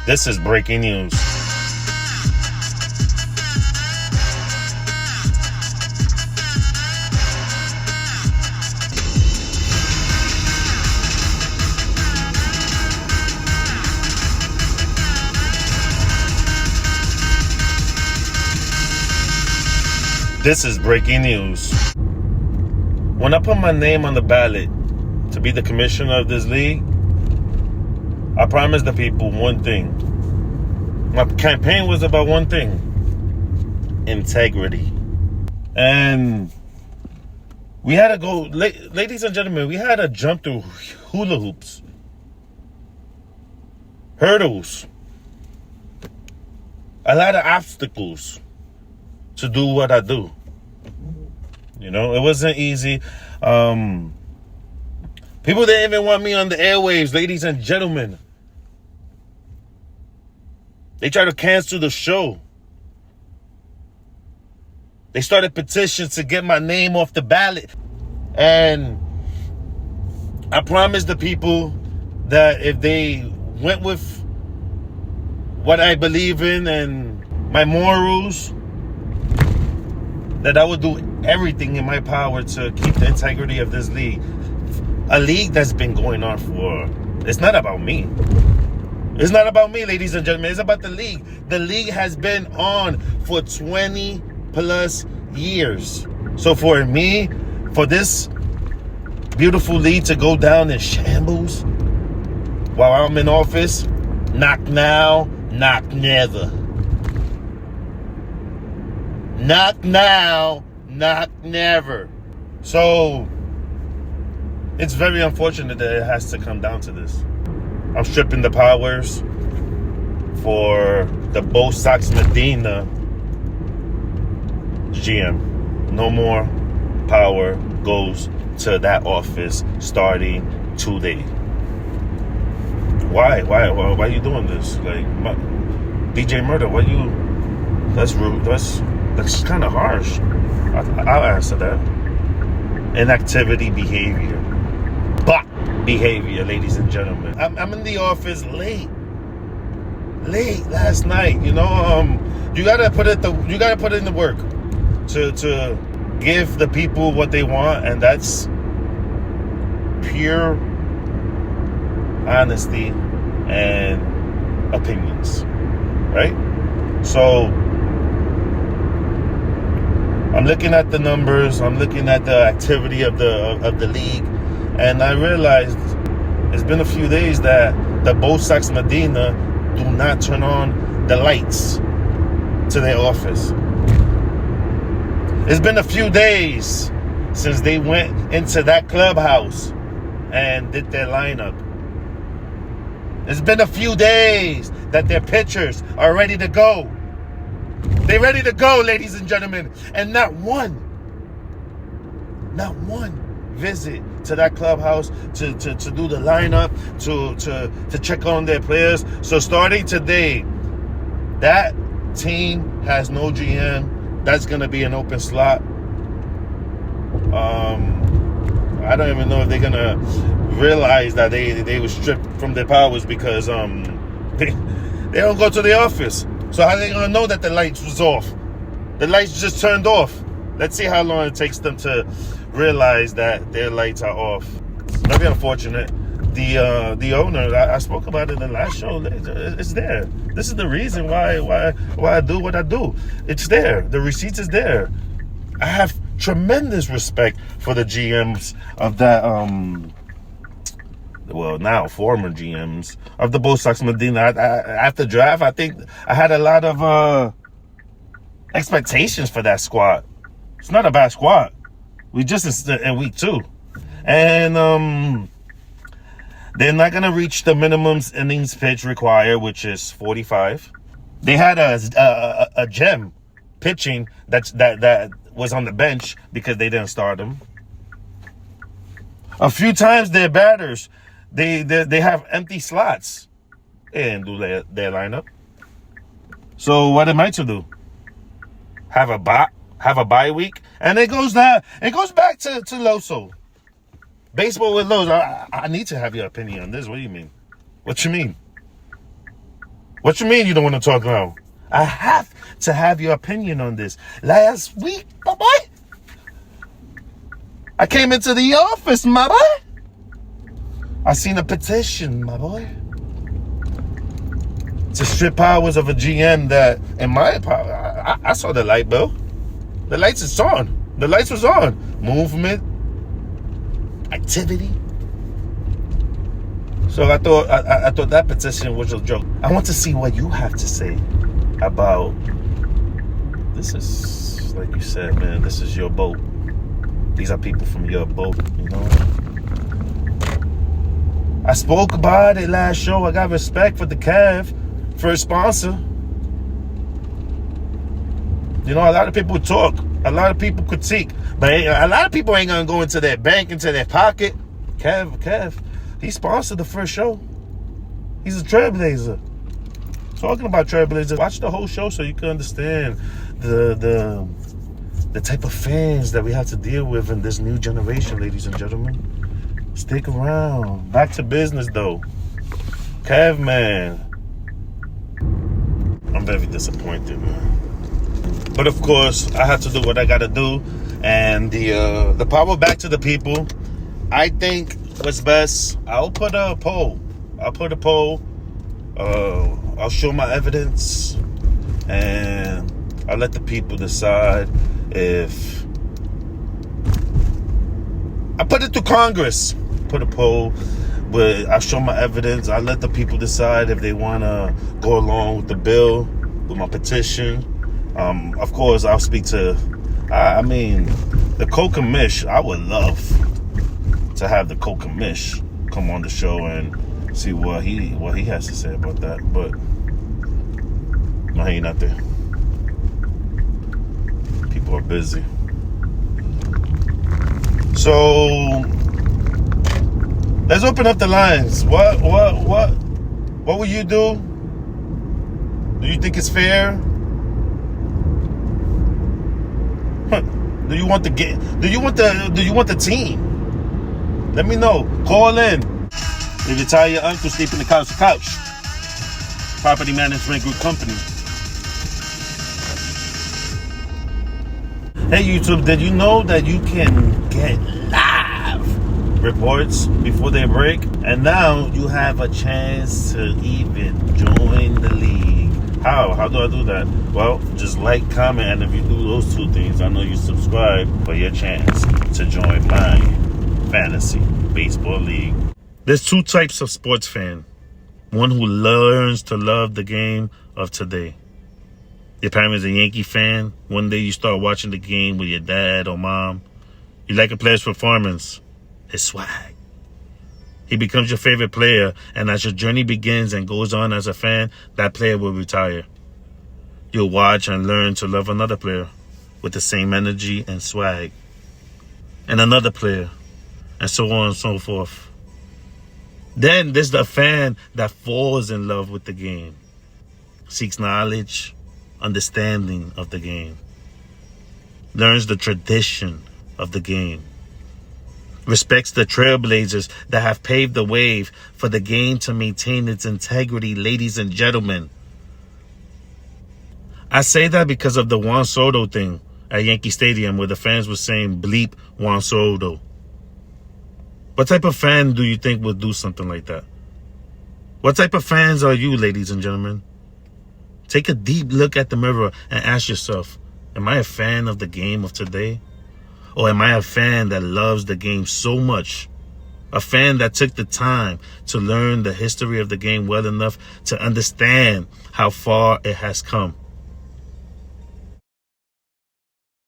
This is breaking news. This is breaking news. When I put my name on the ballot to be the commissioner of this league, I promised the people one thing. My campaign was about one thing: integrity. And we had to go, ladies and gentlemen, we had to jump through hula hoops, hurdles, a lot of obstacles to do what I do. You know, it wasn't easy. People didn't even want me on the airwaves, ladies and gentlemen. They tried to cancel the show. They started petitions to get my name off the ballot. And I promised the people that if they went with what I believe in and my morals, that I would do everything in my power to keep the integrity of this league. A league that's been going on for... It's not about me. It's not about me, ladies and gentlemen. It's about the league. The league has been on for 20 plus years. So for me, for this beautiful league to go down in shambles while I'm in office, knock now, knock never. Knock now, knock never. So it's very unfortunate that it has to come down to this. I'm stripping the powers for the Bo Sox Medina GM. No more power goes to that office starting today. Why are you doing this? Like, DJ Murder, why you... That's rude. That's kind of harsh. I'll answer that. Inactivity behavior. Bot behavior, ladies and gentlemen. I'm in the office late last night. You know, you gotta put in the work to give the people what they want, and that's pure honesty and opinions, right? So I'm looking at the numbers, I'm looking at the activity of the league, and I realized it's been a few days that the Bo Sox Medina do not turn on the lights to their office. It's been a few days since they went into that clubhouse and did their lineup. It's been a few days that their pitchers are ready to go. They're ready to go, ladies and gentlemen. And not one visit to that clubhouse to do the lineup, to check on their players. So starting today, that team has no GM. That's going to be an open slot. I don't even know if they're going to realize that they were stripped from their powers because they don't go to the office. So how are they going to know that the lights was off? The lights just turned off. Let's see how long it takes them to realize that their lights are off. It's very unfortunate. The owner, I spoke about it in the last show. It's there. This is the reason why I do what I do. It's there. The receipts is there. I have tremendous respect for the GMs of that well, now former GMs of the Bo Sox Medina. After draft, I think I had a lot of expectations for that squad. It's not a bad squad. We just in week 2, and they're not gonna reach the minimum innings pitch required, which is 45. They had a gem pitching that was on the bench because they didn't start him. A few times their batters, they have empty slots. They didn't do their lineup. So what am I to do? Have a bye week? And it goes back to Loso. Baseball with Lowe's. I need to have your opinion on this. What do you mean? What you mean? What you mean you don't want to talk now? I have to have your opinion on this. Last week, my boy, I came into the office, my boy. I seen a petition, my boy, to strip powers of a GM that, in my power, I saw the light, bro. The lights is on. The lights was on. Movement, activity. So I thought that petition was a joke. I want to see what you have to say about this. Is like you said, man. This is your boat. These are people from your boat, you know. I spoke about it last show. I got respect for the Cavs, for a sponsor. You know, a lot of people talk. A lot of people critique. But a lot of people ain't going to go into their bank, into their pocket. Kev, he sponsored the first show. He's a trailblazer. Talking about trailblazers, watch the whole show so you can understand the type of fans that we have to deal with in this new generation, ladies and gentlemen. Stick around. Back to business, though. Kev, man. I'm very disappointed, man. But of course, I have to do what I gotta do. And the power back to the people. I think what's best, I'll put a poll. I'll show my evidence. And I'll let the people decide if... I put it to Congress. Put a poll. But I'll show my evidence. I'll let the people decide if they want to go along with the bill, with my petition. Of course, I'll speak to, I mean, the co-commish. I would love to have the co-commish come on the show and see what he has to say about that. But no, he ain't not there. People are busy. So let's open up the lines. What will you do? Do you think it's fair? Do you want the game? Do you want the team? Let me know. Call in. If you tell your uncle sleeping the couch to couch. Property Management Group Company. Hey YouTube, did you know that you can get live reports before they break? And now you have a chance to even join the league. How do I do that? Well, just like, comment, and if you do those two things, I know you subscribe for your chance to join my fantasy baseball league. There's two types of sports fan. One who learns to love the game of today. Your parents a Yankee fan. One day you start watching the game with your dad or mom. You like a player's performance, his swag. He becomes your favorite player, and as your journey begins and goes on as a fan, that player will retire. You'll watch and learn to love another player with the same energy and swag. And another player, and so on and so forth. Then there's the fan that falls in love with the game, seeks knowledge, understanding of the game, learns the tradition of the game, respects the trailblazers that have paved the way for the game to maintain its integrity, ladies and gentlemen. I say that because of the Juan Soto thing at Yankee Stadium where the fans were saying bleep Juan Soto. What type of fan do you think would do something like that? What type of fans are you, ladies and gentlemen? Take a deep look at the mirror and ask yourself, am I a fan of the game of today? Or am I a fan that loves the game so much? A fan that took the time to learn the history of the game well enough to understand how far it has come.